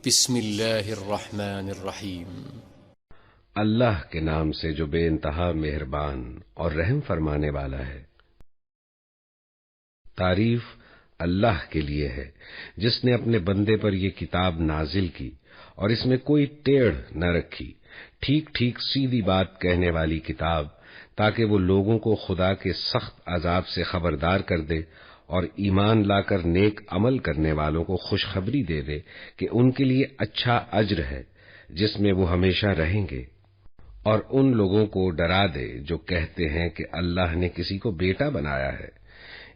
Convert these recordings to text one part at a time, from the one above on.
بسم اللہ الرحمن الرحیم۔ اللہ کے نام سے جو بے انتہا مہربان اور رحم فرمانے والا ہے۔ تعریف اللہ کے لیے ہے جس نے اپنے بندے پر یہ کتاب نازل کی اور اس میں کوئی ٹیڑھ نہ رکھی، ٹھیک ٹھیک سیدھی بات کہنے والی کتاب، تاکہ وہ لوگوں کو خدا کے سخت عذاب سے خبردار کر دے اور ایمان لا کر نیک عمل کرنے والوں کو خوشخبری دے دے کہ ان کے لیے اچھا اجر ہے جس میں وہ ہمیشہ رہیں گے، اور ان لوگوں کو ڈرا دے جو کہتے ہیں کہ اللہ نے کسی کو بیٹا بنایا ہے۔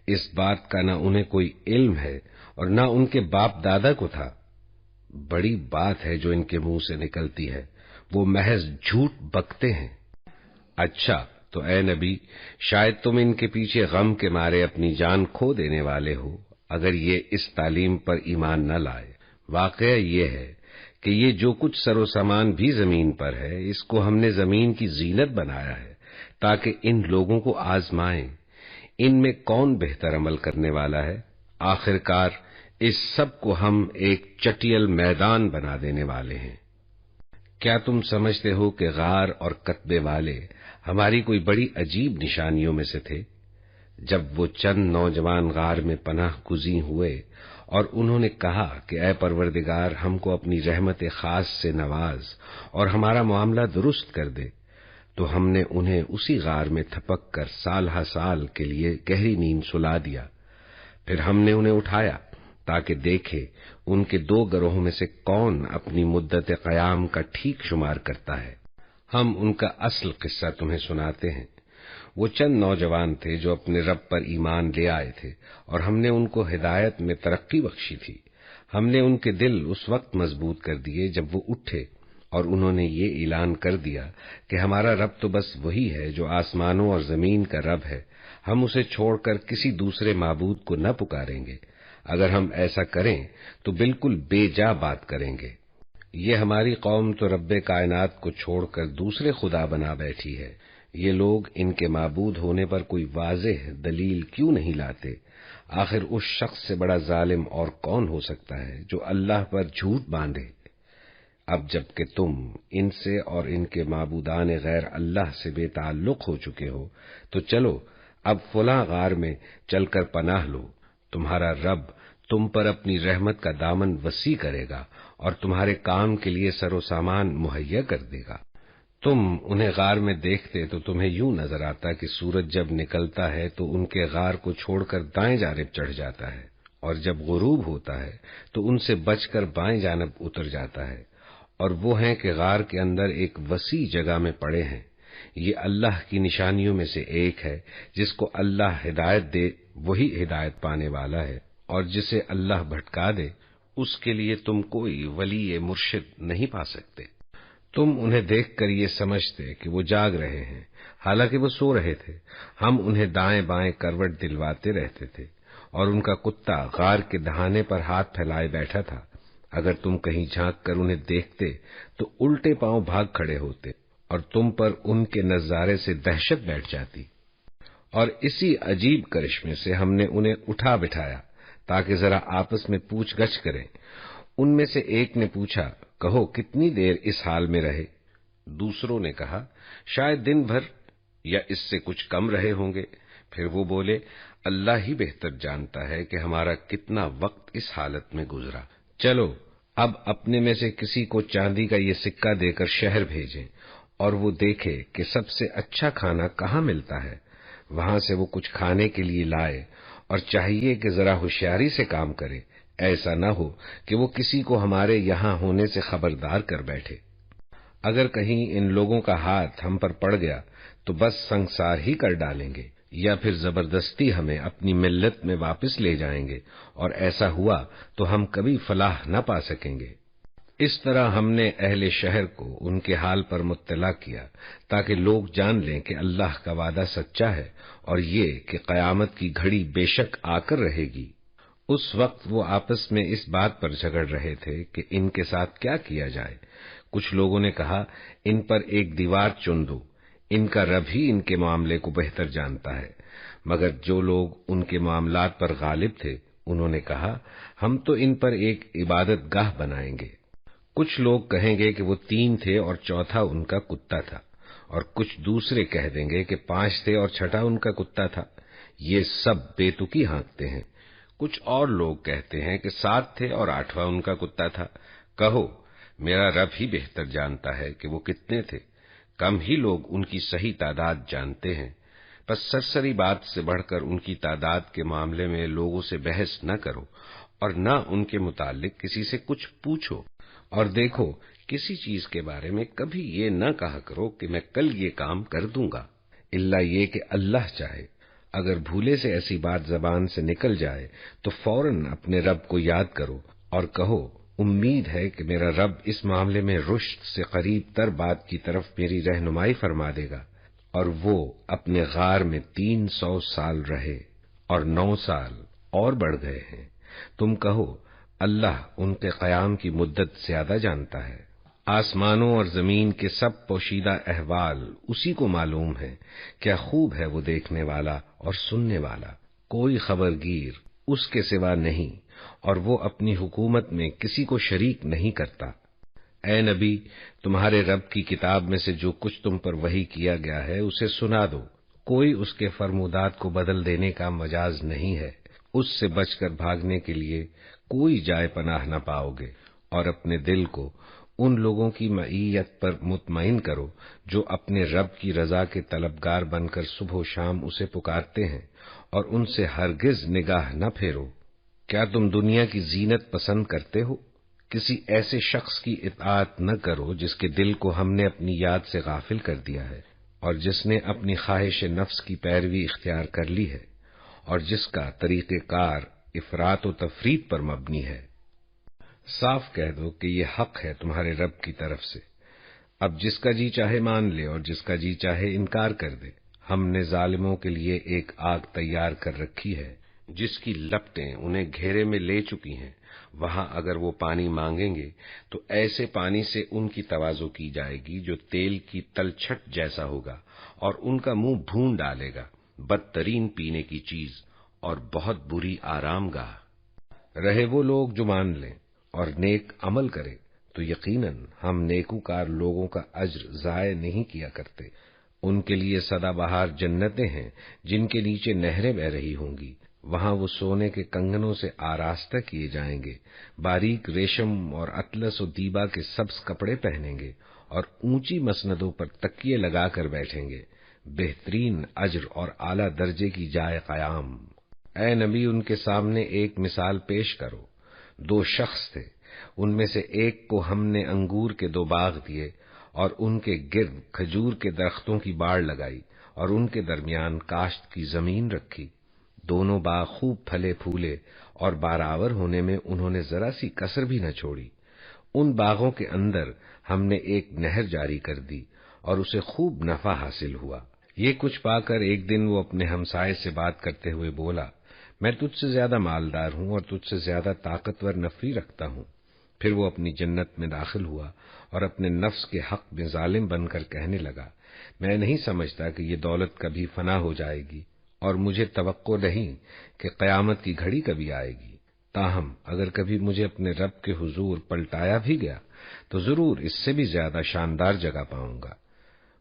اس بات کا نہ انہیں کوئی علم ہے اور نہ ان کے باپ دادا کو تھا۔ بڑی بات ہے جو ان کے منہ سے نکلتی ہے، وہ محض جھوٹ بکتے ہیں۔ اچھا تو اے نبی، شاید تم ان کے پیچھے غم کے مارے اپنی جان کھو دینے والے ہو اگر یہ اس تعلیم پر ایمان نہ لائے۔ واقعہ یہ ہے کہ یہ جو کچھ سر و سامان بھی زمین پر ہے، اس کو ہم نے زمین کی زینت بنایا ہے تاکہ ان لوگوں کو آزمائیں ان میں کون بہتر عمل کرنے والا ہے۔ آخرکار اس سب کو ہم ایک چٹیل میدان بنا دینے والے ہیں۔ کیا تم سمجھتے ہو کہ غار اور کتبے والے ہماری کوئی بڑی عجیب نشانیوں میں سے تھے؟ جب وہ چند نوجوان غار میں پناہ گزین ہوئے اور انہوں نے کہا کہ اے پروردگار، ہم کو اپنی رحمت خاص سے نواز اور ہمارا معاملہ درست کر دے، تو ہم نے انہیں اسی غار میں تھپک کر سال ہا سال کے لیے گہری نیند سلا دیا۔ پھر ہم نے انہیں اٹھایا تاکہ دیکھے ان کے دو گروہوں میں سے کون اپنی مدت قیام کا ٹھیک شمار کرتا ہے۔ ہم ان کا اصل قصہ تمہیں سناتے ہیں۔ وہ چند نوجوان تھے جو اپنے رب پر ایمان لے آئے تھے اور ہم نے ان کو ہدایت میں ترقی بخشی تھی۔ ہم نے ان کے دل اس وقت مضبوط کر دیے جب وہ اٹھے اور انہوں نے یہ اعلان کر دیا کہ ہمارا رب تو بس وہی ہے جو آسمانوں اور زمین کا رب ہے، ہم اسے چھوڑ کر کسی دوسرے معبود کو نہ پکاریں گے۔ اگر ہم ایسا کریں تو بالکل بے جا بات کریں گے۔ یہ ہماری قوم تو رب کائنات کو چھوڑ کر دوسرے خدا بنا بیٹھی ہے۔ یہ لوگ ان کے معبود ہونے پر کوئی واضح دلیل کیوں نہیں لاتے؟ آخر اس شخص سے بڑا ظالم اور کون ہو سکتا ہے جو اللہ پر جھوٹ باندھے؟ اب جب کہ تم ان سے اور ان کے معبودان غیر اللہ سے بے تعلق ہو چکے ہو، تو چلو اب فلاں غار میں چل کر پناہ لو۔ تمہارا رب تم پر اپنی رحمت کا دامن وسیع کرے گا اور تمہارے کام کے لیے سر و سامان مہیا کر دے گا۔ تم انہیں غار میں دیکھتے تو تمہیں یوں نظر آتا کہ سورج جب نکلتا ہے تو ان کے غار کو چھوڑ کر دائیں جانب چڑھ جاتا ہے، اور جب غروب ہوتا ہے تو ان سے بچ کر بائیں جانب اتر جاتا ہے، اور وہ ہیں کہ غار کے اندر ایک وسیع جگہ میں پڑے ہیں۔ یہ اللہ کی نشانیوں میں سے ایک ہے۔ جس کو اللہ ہدایت دے وہی ہدایت پانے والا ہے، اور جسے اللہ بھٹکا دے اس کے لیے تم کوئی ولی مرشد نہیں پا سکتے۔ تم انہیں دیکھ کر یہ سمجھتے کہ وہ جاگ رہے ہیں، حالانکہ وہ سو رہے تھے۔ ہم انہیں دائیں بائیں کروٹ دلواتے رہتے تھے، اور ان کا کتا غار کے دہانے پر ہاتھ پھیلائے بیٹھا تھا۔ اگر تم کہیں جھانک کر انہیں دیکھتے تو الٹے پاؤں بھاگ کھڑے ہوتے اور تم پر ان کے نظارے سے دہشت بیٹھ جاتی۔ اور اسی عجیب کرشمے سے ہم نے انہیں اٹھا بٹھایا تاکہ ذرا آپس میں پوچھ گچھ کریں۔ ان میں سے ایک نے پوچھا، کہو کتنی دیر اس حال میں رہے؟ دوسروں نے کہا، شاید دن بھر یا اس سے کچھ کم رہے ہوں گے۔ پھر وہ بولے، اللہ ہی بہتر جانتا ہے کہ ہمارا کتنا وقت اس حالت میں گزرا۔ چلو اب اپنے میں سے کسی کو چاندی کا یہ سکہ دے کر شہر بھیجیں، اور وہ دیکھے کہ سب سے اچھا کھانا کہاں ملتا ہے، وہاں سے وہ کچھ کھانے کے لیے لائے، اور چاہیے کہ ذرا ہوشیاری سے کام کرے، ایسا نہ ہو کہ وہ کسی کو ہمارے یہاں ہونے سے خبردار کر بیٹھے۔ اگر کہیں ان لوگوں کا ہاتھ ہم پر پڑ گیا تو بس سنسار ہی کر ڈالیں گے، یا پھر زبردستی ہمیں اپنی ملت میں واپس لے جائیں گے، اور ایسا ہوا تو ہم کبھی فلاح نہ پا سکیں گے۔ اس طرح ہم نے اہل شہر کو ان کے حال پر مطلع کیا تاکہ لوگ جان لیں کہ اللہ کا وعدہ سچا ہے، اور یہ کہ قیامت کی گھڑی بے شک آ کر رہے گی۔ اس وقت وہ آپس میں اس بات پر جھگڑ رہے تھے کہ ان کے ساتھ کیا کیا جائے۔ کچھ لوگوں نے کہا، ان پر ایک دیوار چن دو، ان کا رب ہی ان کے معاملے کو بہتر جانتا ہے۔ مگر جو لوگ ان کے معاملات پر غالب تھے انہوں نے کہا، ہم تو ان پر ایک عبادت گاہ بنائیں گے۔ کچھ لوگ کہیں گے کہ وہ 3 تھے اور چوتھا ان کا کتا تھا، اور کچھ دوسرے کہہ دیں گے کہ 5 تھے اور چھٹا ان کا کتا تھا۔ یہ سب بے تکی ہانکتے ہیں۔ کچھ اور لوگ کہتے ہیں کہ 7 تھے اور 8واں ان کا کتا تھا۔ کہو، میرا رب ہی بہتر جانتا ہے کہ وہ کتنے تھے۔ کم ہی لوگ ان کی صحیح تعداد جانتے ہیں۔ بس سرسری بات سے بڑھ کر ان کی تعداد کے معاملے میں لوگوں سے بحث نہ کرو، اور نہ ان کے متعلق کسی سے کچھ پوچھو۔ اور دیکھو، کسی چیز کے بارے میں کبھی یہ نہ کہا کرو کہ میں کل یہ کام کر دوں گا، الا یہ کہ اللہ چاہے۔ اگر بھولے سے ایسی بات زبان سے نکل جائے تو فوراً اپنے رب کو یاد کرو اور کہو، امید ہے کہ میرا رب اس معاملے میں رشد سے قریب تر بات کی طرف میری رہنمائی فرما دے گا۔ اور وہ اپنے غار میں 300 سال رہے، اور 9 سال اور بڑھ گئے ہیں۔ تم کہو، اللہ ان کے قیام کی مدت زیادہ جانتا ہے۔ آسمانوں اور زمین کے سب پوشیدہ احوال اسی کو معلوم ہے۔ کیا خوب ہے وہ دیکھنے والا اور سننے والا۔ کوئی خبرگیر اس کے سوا نہیں، اور وہ اپنی حکومت میں کسی کو شریک نہیں کرتا۔ اے نبی، تمہارے رب کی کتاب میں سے جو کچھ تم پر وحی کیا گیا ہے اسے سنا دو۔ کوئی اس کے فرمودات کو بدل دینے کا مجاز نہیں ہے۔ اس سے بچ کر بھاگنے کے لیے کوئی جائے پناہ نہ پاؤ گے، اور اپنے دل کو ان لوگوں کی معیت پر مطمئن کرو جو اپنے رب کی رضا کے طلبگار بن کر صبح و شام اسے پکارتے ہیں، اور ان سے ہرگز نگاہ نہ پھیرو۔ کیا تم دنیا کی زینت پسند کرتے ہو؟ کسی ایسے شخص کی اطاعت نہ کرو جس کے دل کو ہم نے اپنی یاد سے غافل کر دیا ہے، اور جس نے اپنی خواہش نفس کی پیروی اختیار کر لی ہے، اور جس کا طریقہ کار افراط و تفریط پر مبنی ہے۔ صاف کہہ دو کہ یہ حق ہے تمہارے رب کی طرف سے۔ اب جس کا جی چاہے مان لے اور جس کا جی چاہے انکار کر دے۔ ہم نے ظالموں کے لیے ایک آگ تیار کر رکھی ہے جس کی لپٹیں انہیں گھیرے میں لے چکی ہیں۔ وہاں اگر وہ پانی مانگیں گے تو ایسے پانی سے ان کی تواضع کی جائے گی جو تیل کی تلچھٹ جیسا ہوگا، اور ان کا منہ بھون ڈالے گا۔ بدترین پینے کی چیز اور بہت بری آرام گاہ۔ رہے وہ لوگ جو مان لیں اور نیک عمل کرے تو یقیناً ہم نیکوکار لوگوں کا اجر ضائع نہیں کیا کرتے۔ ان کے لیے سدا بہار جنتیں ہیں جن کے نیچے نہریں بہ رہی ہوں گی۔ وہاں وہ سونے کے کنگنوں سے آراستہ کیے جائیں گے، باریک ریشم اور اطلس و دیبا کے سبز کپڑے پہنیں گے، اور اونچی مسندوں پر تکیے لگا کر بیٹھیں گے۔ بہترین اجر اور اعلیٰ درجے کی جائے قیام۔ اے نبی، ان کے سامنے ایک مثال پیش کرو۔ 2 شخص تھے، ان میں سے ایک کو ہم نے انگور کے 2 باغ دیے، اور ان کے گرد کھجور کے درختوں کی باڑ لگائی، اور ان کے درمیان کاشت کی زمین رکھی۔ دونوں باغ خوب پھلے پھولے، اور بارآور ہونے میں انہوں نے ذرا سی کسر بھی نہ چھوڑی۔ ان باغوں کے اندر ہم نے ایک نہر جاری کر دی، اور اسے خوب نفع حاصل ہوا۔ یہ کچھ پا کر ایک دن وہ اپنے ہمسائے سے بات کرتے ہوئے بولا، میں تجھ سے زیادہ مالدار ہوں اور تجھ سے زیادہ طاقتور نفری رکھتا ہوں۔ پھر وہ اپنی جنت میں داخل ہوا اور اپنے نفس کے حق میں ظالم بن کر کہنے لگا، میں نہیں سمجھتا کہ یہ دولت کبھی فنا ہو جائے گی، اور مجھے توقع نہیں کہ قیامت کی گھڑی کبھی آئے گی۔ تاہم اگر کبھی مجھے اپنے رب کے حضور پلٹایا بھی گیا تو ضرور اس سے بھی زیادہ شاندار جگہ پاؤں گا۔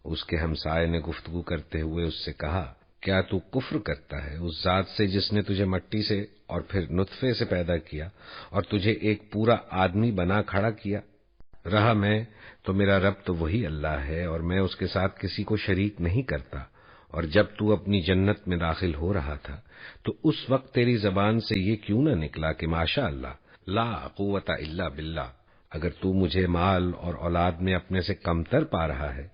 اس کے ہمسائے نے گفتگو کرتے ہوئے اس سے کہا، کیا تو کفر کرتا ہے اس ذات سے جس نے تجھے مٹی سے اور پھر نطفے سے پیدا کیا اور تجھے ایک پورا آدمی بنا کھڑا کیا؟ رہا میں تو میرا رب تو وہی اللہ ہے، اور میں اس کے ساتھ کسی کو شریک نہیں کرتا۔ اور جب تو اپنی جنت میں داخل ہو رہا تھا تو اس وقت تیری زبان سے یہ کیوں نہ نکلا کہ ماشاء اللہ، لا قوت الا باللہ؟ اگر تو مجھے مال اور اولاد میں اپنے سے کمتر پا رہا ہے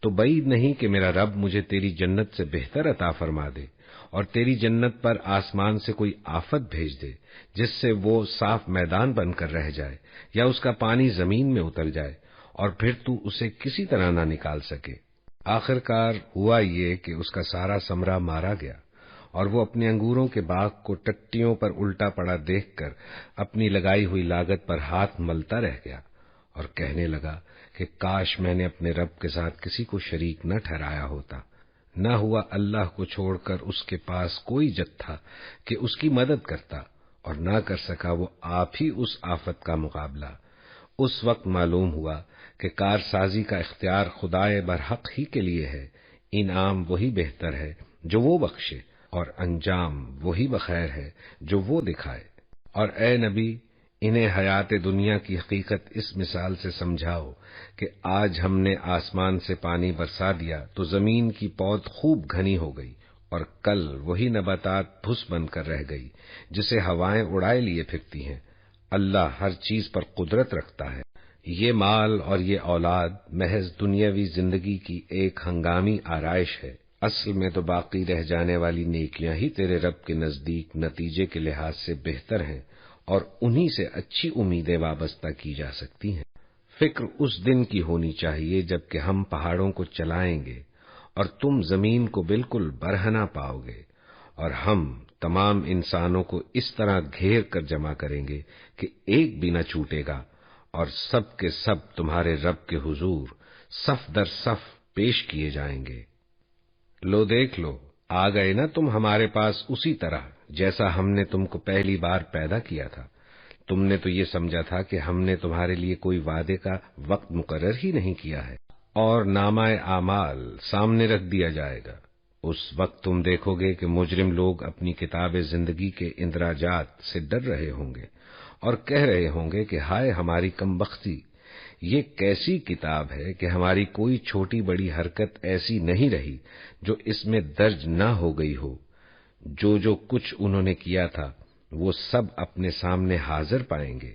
تو بعید نہیں کہ میرا رب مجھے تیری جنت سے بہتر عطا فرما دے، اور تیری جنت پر آسمان سے کوئی آفت بھیج دے جس سے وہ صاف میدان بن کر رہ جائے، یا اس کا پانی زمین میں اتر جائے اور پھر تو اسے کسی طرح نہ نکال سکے۔ آخرکار ہوا یہ کہ اس کا سارا ثمرہ مارا گیا، اور وہ اپنے انگوروں کے باغ کو ٹٹیوں پر الٹا پڑا دیکھ کر اپنی لگائی ہوئی لاگت پر ہاتھ ملتا رہ گیا، اور کہنے لگا کہ کاش میں نے اپنے رب کے ساتھ کسی کو شریک نہ ٹھہرایا ہوتا۔ نہ ہوا اللہ کو چھوڑ کر اس کے پاس کوئی جتھا کہ اس کی مدد کرتا، اور نہ کر سکا وہ آپ ہی اس آفت کا مقابلہ۔ اس وقت معلوم ہوا کہ کارسازی کا اختیار خدائے برحق ہی کے لیے ہے، انعام وہی بہتر ہے جو وہ بخشے، اور انجام وہی بخیر ہے جو وہ دکھائے۔ اور اے نبی، انہیں حیات دنیا کی حقیقت اس مثال سے سمجھاؤ کہ آج ہم نے آسمان سے پانی برسا دیا تو زمین کی پود خوب گھنی ہو گئی، اور کل وہی نباتات بھس بن کر رہ گئی جسے ہوائیں اڑائے لیے پھرتی ہیں۔ اللہ ہر چیز پر قدرت رکھتا ہے۔ یہ مال اور یہ اولاد محض دنیاوی زندگی کی ایک ہنگامی آرائش ہے، اصل میں تو باقی رہ جانے والی نیکیاں ہی تیرے رب کے نزدیک نتیجے کے لحاظ سے بہتر ہیں، اور انہی سے اچھی امیدیں وابستہ کی جا سکتی ہیں۔ فکر اس دن کی ہونی چاہیے جب کہ ہم پہاڑوں کو چلائیں گے اور تم زمین کو بالکل برہنہ پاؤ گے، اور ہم تمام انسانوں کو اس طرح گھیر کر جمع کریں گے کہ ایک بھی نہ چھوٹے گا، اور سب کے سب تمہارے رب کے حضور صف در صف پیش کیے جائیں گے۔ لو دیکھ لو، آ گئے نا تم ہمارے پاس اسی طرح جیسا ہم نے تم کو پہلی بار پیدا کیا تھا۔ تم نے تو یہ سمجھا تھا کہ ہم نے تمہارے لیے کوئی وعدے کا وقت مقرر ہی نہیں کیا ہے، اور نامہ اعمال سامنے رکھ دیا جائے گا۔ اس وقت تم دیکھو گے کہ مجرم لوگ اپنی کتاب زندگی کے اندراجات سے ڈر رہے ہوں گے اور کہہ رہے ہوں گے کہ ہائے ہماری کمبختی، یہ کیسی کتاب ہے کہ ہماری کوئی چھوٹی بڑی حرکت ایسی نہیں رہی جو اس میں درج نہ ہو گئی ہو۔ جو کچھ انہوں نے کیا تھا وہ سب اپنے سامنے حاضر پائیں گے،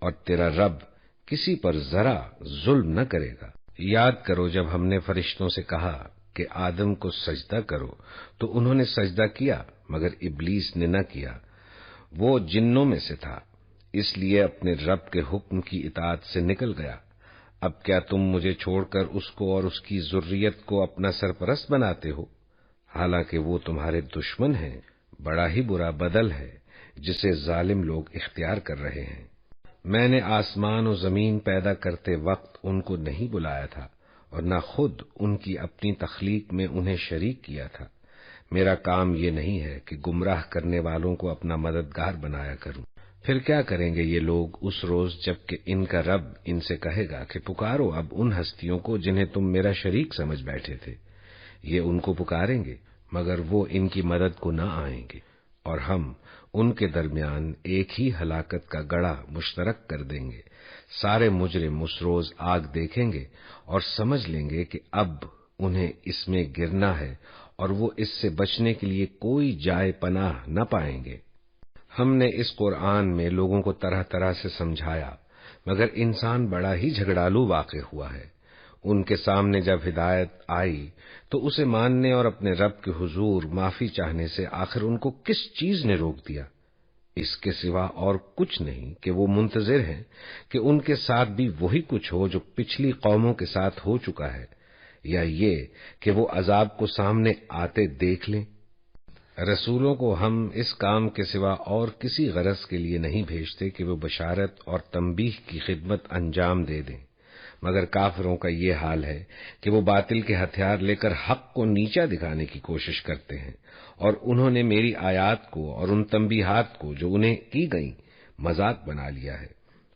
اور تیرا رب کسی پر ذرا ظلم نہ کرے گا۔ یاد کرو جب ہم نے فرشتوں سے کہا کہ آدم کو سجدہ کرو تو انہوں نے سجدہ کیا، مگر ابلیس نے نہ کیا، وہ جنوں میں سے تھا، اس لیے اپنے رب کے حکم کی اطاعت سے نکل گیا۔ اب کیا تم مجھے چھوڑ کر اس کو اور اس کی ذریت کو اپنا سرپرست بناتے ہو؟ حالانکہ وہ تمہارے دشمن ہیں۔ بڑا ہی برا بدل ہے جسے ظالم لوگ اختیار کر رہے ہیں۔ میں نے آسمان و زمین پیدا کرتے وقت ان کو نہیں بلایا تھا، اور نہ خود ان کی اپنی تخلیق میں انہیں شریک کیا تھا۔ میرا کام یہ نہیں ہے کہ گمراہ کرنے والوں کو اپنا مددگار بنایا کروں۔ پھر کیا کریں گے یہ لوگ اس روز جب کہ ان کا رب ان سے کہے گا کہ پکارو اب ان ہستیوں کو جنہیں تم میرا شریک سمجھ بیٹھے تھے۔ یہ ان کو پکاریں گے مگر وہ ان کی مدد کو نہ آئیں گے، اور ہم ان کے درمیان ایک ہی ہلاکت کا گڑھا مشترک کر دیں گے۔ سارے مجرم اس روز آگ دیکھیں گے اور سمجھ لیں گے کہ اب انہیں اس میں گرنا ہے، اور وہ اس سے بچنے کے لیے کوئی جائے پناہ نہ پائیں گے۔ ہم نے اس قرآن میں لوگوں کو طرح طرح سے سمجھایا، مگر انسان بڑا ہی جھگڑالو واقع ہوا ہے۔ ان کے سامنے جب ہدایت آئی تو اسے ماننے اور اپنے رب کے حضور معافی چاہنے سے آخر ان کو کس چیز نے روک دیا؟ اس کے سوا اور کچھ نہیں کہ وہ منتظر ہیں کہ ان کے ساتھ بھی وہی کچھ ہو جو پچھلی قوموں کے ساتھ ہو چکا ہے، یا یہ کہ وہ عذاب کو سامنے آتے دیکھ لیں۔ رسولوں کو ہم اس کام کے سوا اور کسی غرض کے لیے نہیں بھیجتے کہ وہ بشارت اور تنبیہ کی خدمت انجام دے دیں، مگر کافروں کا یہ حال ہے کہ وہ باطل کے ہتھیار لے کر حق کو نیچا دکھانے کی کوشش کرتے ہیں، اور انہوں نے میری آیات کو اور ان تنبیہات کو جو انہیں کی گئیں مذاق بنا لیا ہے۔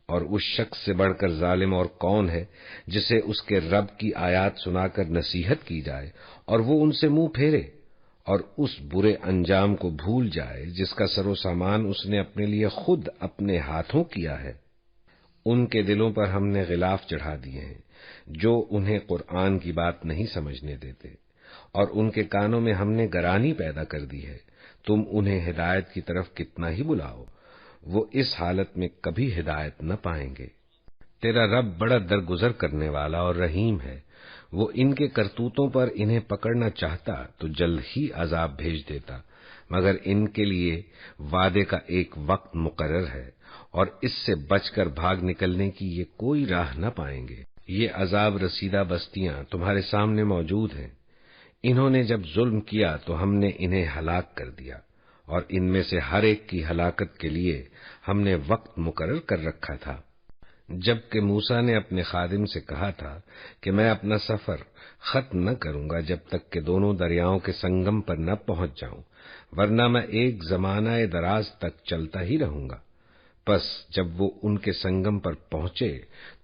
اور اس شخص سے بڑھ کر ظالم اور کون ہے جسے اس کے رب کی آیات سنا کر نصیحت کی جائے اور وہ ان سے منہ پھیرے اور اس برے انجام کو بھول جائے جس کا سر و سامان اس نے اپنے لیے خود اپنے ہاتھوں کیا ہے۔ ان کے دلوں پر ہم نے غلاف چڑھا دیے ہیں جو انہیں قرآن کی بات نہیں سمجھنے دیتے، اور ان کے کانوں میں ہم نے گرانی پیدا کر دی ہے۔ تم انہیں ہدایت کی طرف کتنا ہی بلاؤ، وہ اس حالت میں کبھی ہدایت نہ پائیں گے۔ تیرا رب بڑا درگزر کرنے والا اور رحیم ہے، وہ ان کے کرتوتوں پر انہیں پکڑنا چاہتا تو جلد ہی عذاب بھیج دیتا، مگر ان کے لیے وعدے کا ایک وقت مقرر ہے، اور اس سے بچ کر بھاگ نکلنے کی یہ کوئی راہ نہ پائیں گے۔ یہ عذاب رسیدہ بستیاں تمہارے سامنے موجود ہیں۔ انہوں نے جب ظلم کیا تو ہم نے انہیں ہلاک کر دیا، اور ان میں سے ہر ایک کی ہلاکت کے لیے ہم نے وقت مقرر کر رکھا تھا۔ جبکہ موسیٰ نے اپنے خادم سے کہا تھا کہ میں اپنا سفر ختم نہ کروں گا جب تک کہ دونوں دریاؤں کے سنگم پر نہ پہنچ جاؤں، ورنہ میں ایک زمانہ دراز تک چلتا ہی رہوں گا۔ بس جب وہ ان کے سنگم پر پہنچے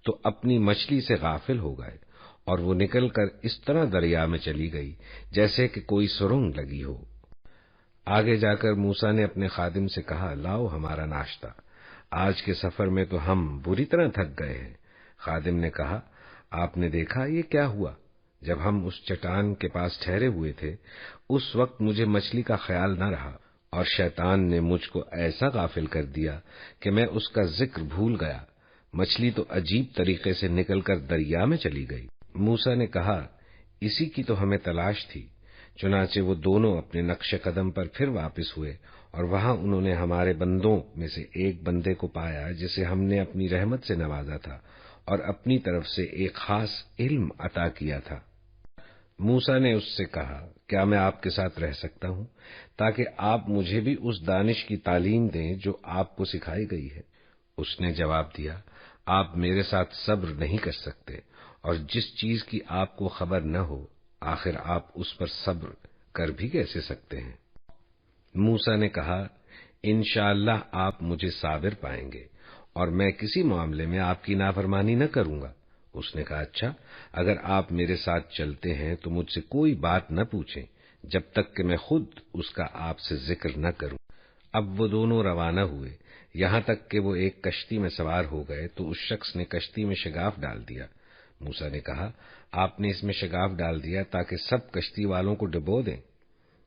تو اپنی مچھلی سے غافل ہو گئے اور وہ نکل کر اس طرح دریا میں چلی گئی جیسے کہ کوئی سرنگ لگی ہو۔ آگے جا کر موسیٰ نے اپنے خادم سے کہا، لاؤ ہمارا ناشتہ، آج کے سفر میں تو ہم بری طرح تھک گئے ہیں۔ خادم نے کہا، آپ نے دیکھا یہ کیا ہوا؟ جب ہم اس چٹان کے پاس ٹھہرے ہوئے تھے اس وقت مجھے مچھلی کا خیال نہ رہا اور شیطان نے مجھ کو ایسا غافل کر دیا کہ میں اس کا ذکر بھول گیا۔ مچھلی تو عجیب طریقے سے نکل کر دریا میں چلی گئی۔ موسیٰ نے کہا، اسی کی تو ہمیں تلاش تھی۔ چنانچہ وہ دونوں اپنے نقش قدم پر پھر واپس ہوئے اور وہاں انہوں نے ہمارے بندوں میں سے ایک بندے کو پایا جسے ہم نے اپنی رحمت سے نوازا تھا اور اپنی طرف سے ایک خاص علم عطا کیا تھا۔ موسیٰ نے اس سے کہا، کیا میں آپ کے ساتھ رہ سکتا ہوں تاکہ آپ مجھے بھی اس دانش کی تعلیم دیں جو آپ کو سکھائی گئی ہے؟ اس نے جواب دیا، آپ میرے ساتھ صبر نہیں کر سکتے اور جس چیز کی آپ کو خبر نہ ہو آخر آپ اس پر صبر کر بھی کیسے سکتے ہیں؟ موسیٰ نے کہا، انشاءاللہ آپ مجھے صابر پائیں گے اور میں کسی معاملے میں آپ کی نافرمانی نہ کروں گا۔ اس نے کہا، اچھا، اگر آپ میرے ساتھ چلتے ہیں تو مجھ سے کوئی بات نہ پوچھیں جب تک کہ میں خود اس کا آپ سے ذکر نہ کروں۔ اب وہ دونوں روانہ ہوئے، یہاں تک کہ وہ ایک کشتی میں سوار ہو گئے تو اس شخص نے کشتی میں شگاف ڈال دیا۔ موسیٰ نے کہا، آپ نے اس میں شگاف ڈال دیا تاکہ سب کشتی والوں کو ڈبو دیں؟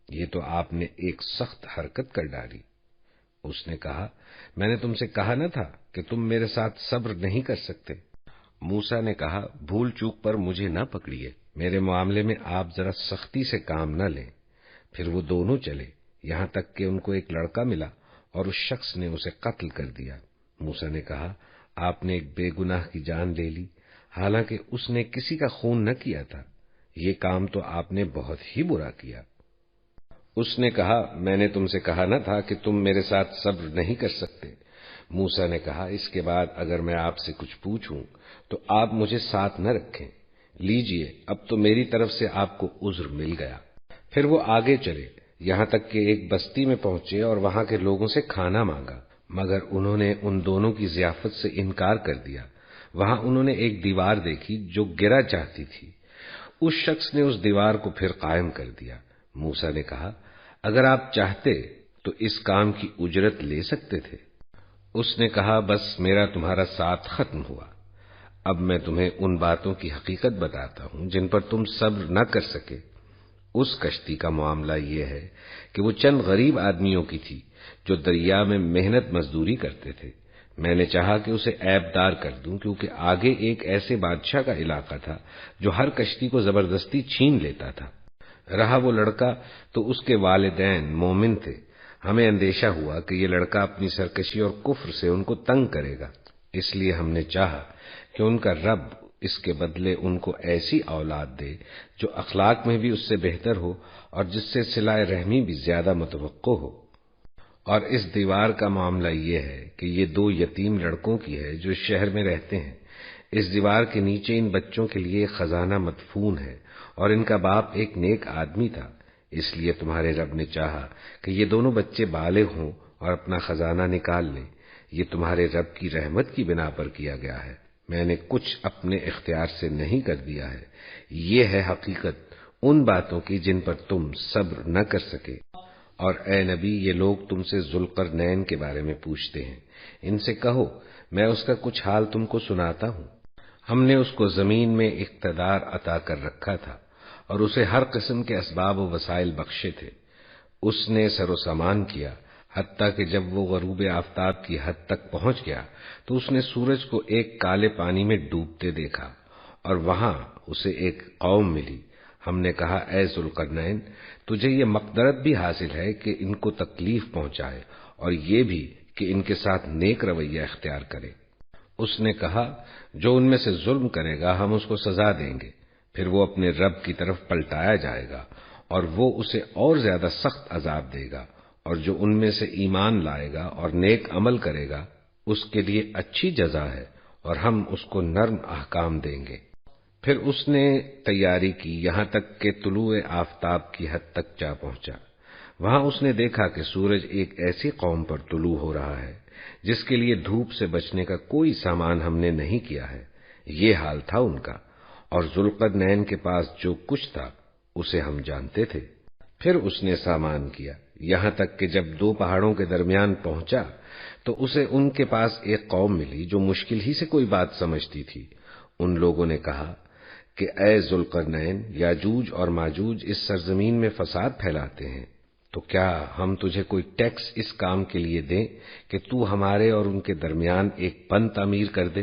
یہ تو آپ نے ایک سخت حرکت کر ڈالی۔ اس نے کہا، میں نے تم سے کہا نہ تھا کہ تم میرے ساتھ صبر نہیں کر سکتے؟ موسیٰ نے کہا، بھول چوک پر مجھے نہ پکڑیے، میرے معاملے میں آپ ذرا سختی سے کام نہ لیں۔ پھر وہ دونوں چلے، یہاں تک کہ ان کو ایک لڑکا ملا اور اس شخص نے اسے قتل کر دیا۔ موسیٰ نے کہا، آپ نے ایک بے گناہ کی جان لے لی، حالانکہ اس نے کسی کا خون نہ کیا تھا، یہ کام تو آپ نے بہت ہی برا کیا۔ اس نے کہا، میں نے تم سے کہا نہ تھا کہ تم میرے ساتھ صبر نہیں کر سکتے؟ موسیٰ نے کہا، اس کے بعد اگر میں آپ سے کچھ پوچھوں تو آپ مجھے ساتھ نہ رکھیں۔ لیجئے، اب تو میری طرف سے آپ کو عذر مل گیا۔ پھر وہ آگے چلے، یہاں تک کہ ایک بستی میں پہنچے اور وہاں کے لوگوں سے کھانا مانگا، مگر انہوں نے ان دونوں کی ضیافت سے انکار کر دیا۔ وہاں انہوں نے ایک دیوار دیکھی جو گرا چاہتی تھی۔ اس شخص نے اس دیوار کو پھر قائم کر دیا۔ موسیٰ نے کہا، اگر آپ چاہتے تو اس کام کی اجرت لے سکتے تھے۔ اس نے کہا، بس میرا تمہارا ساتھ ختم ہوا، اب میں تمہیں ان باتوں کی حقیقت بتاتا ہوں جن پر تم صبر نہ کر سکے۔ اس کشتی کا معاملہ یہ ہے کہ وہ چند غریب آدمیوں کی تھی جو دریا میں محنت مزدوری کرتے تھے۔ میں نے چاہا کہ اسے عیب دار کر دوں کیونکہ آگے ایک ایسے بادشاہ کا علاقہ تھا جو ہر کشتی کو زبردستی چھین لیتا تھا۔ رہا وہ لڑکا تو اس کے والدین مومن تھے۔ ہمیں اندیشہ ہوا کہ یہ لڑکا اپنی سرکشی اور کفر سے ان کو تنگ کرے گا، اس لیے ہم نے چاہا کہ ان کا رب اس کے بدلے ان کو ایسی اولاد دے جو اخلاق میں بھی اس سے بہتر ہو اور جس سے صلہ رحمی بھی زیادہ متوقع ہو۔ اور اس دیوار کا معاملہ یہ ہے کہ یہ دو یتیم لڑکوں کی ہے جو شہر میں رہتے ہیں۔ اس دیوار کے نیچے ان بچوں کے لیے خزانہ مدفون ہے اور ان کا باپ ایک نیک آدمی تھا، اس لیے تمہارے رب نے چاہا کہ یہ دونوں بچے بالغ ہوں اور اپنا خزانہ نکال لیں۔ یہ تمہارے رب کی رحمت کی بنا پر کیا گیا ہے، میں نے کچھ اپنے اختیار سے نہیں کر دیا ہے۔ یہ ہے حقیقت ان باتوں کی جن پر تم صبر نہ کر سکے۔ اور اے نبی، یہ لوگ تم سے ذوالقرنین کے بارے میں پوچھتے ہیں، ان سے کہو میں اس کا کچھ حال تم کو سناتا ہوں۔ ہم نے اس کو زمین میں اقتدار عطا کر رکھا تھا اور اسے ہر قسم کے اسباب و وسائل بخشے تھے۔ اس نے سر و سامان کیا، حتیٰ کہ جب وہ غروب آفتاب کی حد تک پہنچ گیا تو اس نے سورج کو ایک کالے پانی میں ڈوبتے دیکھا اور وہاں اسے ایک قوم ملی۔ ہم نے کہا، اے ذوالقرنین، تجھے یہ مقدرت بھی حاصل ہے کہ ان کو تکلیف پہنچائے اور یہ بھی کہ ان کے ساتھ نیک رویہ اختیار کرے۔ اس نے کہا، جو ان میں سے ظلم کرے گا ہم اس کو سزا دیں گے، پھر وہ اپنے رب کی طرف پلٹایا جائے گا اور وہ اسے اور زیادہ سخت عذاب دے گا، اور جو ان میں سے ایمان لائے گا اور نیک عمل کرے گا اس کے لیے اچھی جزا ہے اور ہم اس کو نرم احکام دیں گے۔ پھر اس نے تیاری کی یہاں تک کہ طلوع آفتاب کی حد تک جا پہنچا۔ وہاں اس نے دیکھا کہ سورج ایک ایسی قوم پر طلوع ہو رہا ہے جس کے لیے دھوپ سے بچنے کا کوئی سامان ہم نے نہیں کیا ہے۔ یہ حال تھا ان کا، اور ذوالقرنین کے پاس جو کچھ تھا اسے ہم جانتے تھے۔ پھر اس نے سامان کیا، یہاں تک کہ جب دو پہاڑوں کے درمیان پہنچا تو اسے ان کے پاس ایک قوم ملی جو مشکل ہی سے کوئی بات سمجھتی تھی۔ ان لوگوں نے کہا کہ اے ذوالقرنین، یاجوج اور ماجوج اس سرزمین میں فساد پھیلاتے ہیں، تو کیا ہم تجھے کوئی ٹیکس اس کام کے لیے دیں کہ تو ہمارے اور ان کے درمیان ایک بند تعمیر کر دے؟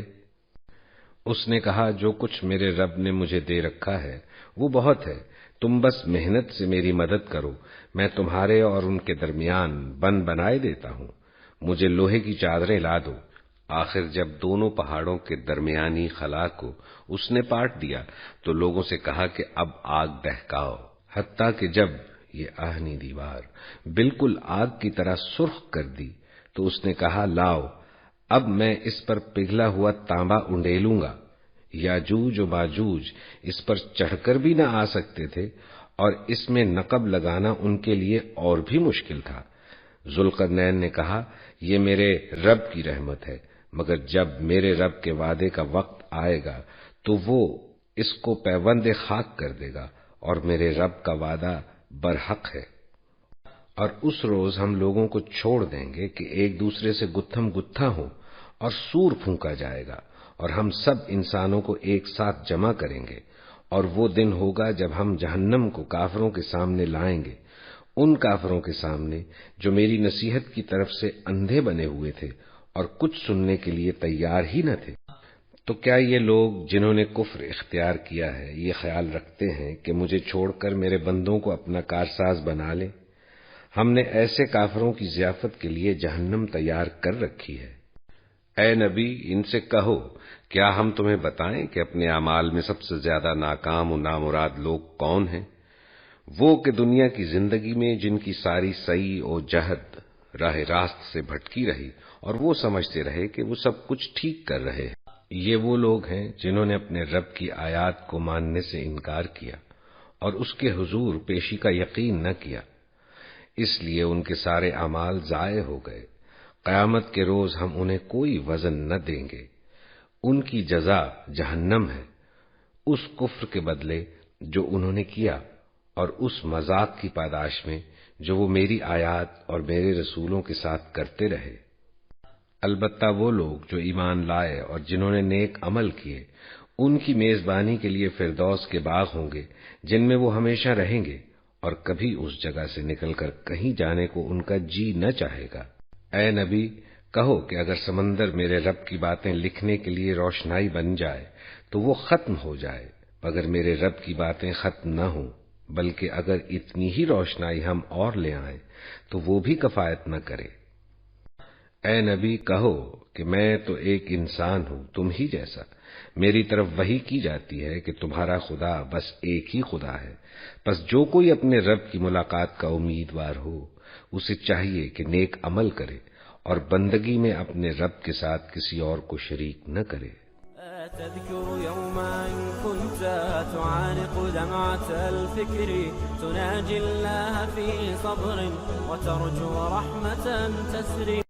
اس نے کہا جو کچھ میرے رب نے مجھے دے رکھا ہے وہ بہت ہے، تم بس محنت سے میری مدد کرو، میں تمہارے اور ان کے درمیان بند بنائے دیتا ہوں، مجھے لوہے کی چادریں لا دو۔ آخر جب دونوں پہاڑوں کے درمیانی خلا کو اس نے پاٹ دیا تو لوگوں سے کہا کہ اب آگ دہکاؤ، حتیٰ کہ جب یہ آہنی دیوار بالکل آگ کی طرح سرخ کر دی تو اس نے کہا لاؤ، اب میں اس پر پگھلا ہوا تانبا انڈیلوں گا۔ یاجوج و ماجوج اس پر چڑھ کر بھی نہ آ سکتے تھے، اور اس میں نقب لگانا ان کے لیے اور بھی مشکل تھا۔ ذوالقرنین نے کہا یہ میرے رب کی رحمت ہے، مگر جب میرے رب کے وعدے کا وقت آئے گا تو وہ اس کو پیوند خاک کر دے گا، اور میرے رب کا وعدہ برحق ہے۔ اور اس روز ہم لوگوں کو چھوڑ دیں گے کہ ایک دوسرے سے گتھم گتھا ہوں، اور سور پھونکا جائے گا، اور ہم سب انسانوں کو ایک ساتھ جمع کریں گے، اور وہ دن ہوگا جب ہم جہنم کو کافروں کے سامنے لائیں گے، ان کافروں کے سامنے جو میری نصیحت کی طرف سے اندھے بنے ہوئے تھے اور کچھ سننے کے لیے تیار ہی نہ تھے۔ تو کیا یہ لوگ جنہوں نے کفر اختیار کیا ہے یہ خیال رکھتے ہیں کہ مجھے چھوڑ کر میرے بندوں کو اپنا کارساز بنا لیں؟ ہم نے ایسے کافروں کی ضیافت کے لیے جہنم تیار کر رکھی ہے۔ اے نبی، ان سے کہو کیا ہم تمہیں بتائیں کہ اپنے اعمال میں سب سے زیادہ ناکام و نامراد لوگ کون ہیں؟ وہ کہ دنیا کی زندگی میں جن کی ساری سعی و جہد راہ راست سے بھٹکی رہی اور وہ سمجھتے رہے کہ وہ سب کچھ ٹھیک کر رہے ہیں۔ یہ وہ لوگ ہیں جنہوں نے اپنے رب کی آیات کو ماننے سے انکار کیا اور اس کے حضور پیشی کا یقین نہ کیا، اس لیے ان کے سارے اعمال ضائع ہو گئے۔ قیامت کے روز ہم انہیں کوئی وزن نہ دیں گے، ان کی جزا جہنم ہے، اس کفر کے بدلے جو انہوں نے کیا اور اس مذاق کی پاداش میں جو وہ میری آیات اور میرے رسولوں کے ساتھ کرتے رہے۔ البتہ وہ لوگ جو ایمان لائے اور جنہوں نے نیک عمل کیے، ان کی میزبانی کے لیے فردوس کے باغ ہوں گے جن میں وہ ہمیشہ رہیں گے، اور کبھی اس جگہ سے نکل کر کہیں جانے کو ان کا جی نہ چاہے گا۔ اے نبی، کہو کہ اگر سمندر میرے رب کی باتیں لکھنے کے لیے روشنائی بن جائے تو وہ ختم ہو جائے، مگر میرے رب کی باتیں ختم نہ ہوں، بلکہ اگر اتنی ہی روشنائی ہم اور لے آئیں تو وہ بھی کفایت نہ کرے۔ اے نبی، کہو کہ میں تو ایک انسان ہوں تم ہی جیسا، میری طرف وحی کی جاتی ہے کہ تمہارا خدا بس ایک ہی خدا ہے، پس جو کوئی اپنے رب کی ملاقات کا امیدوار ہو اسے چاہیے کہ نیک عمل کرے اور بندگی میں اپنے رب کے ساتھ کسی اور کو شریک نہ کرے۔ تذكر يوما كنت تعانق دمعة الفكر تناجي الله في صبر وترجو رحمة تسري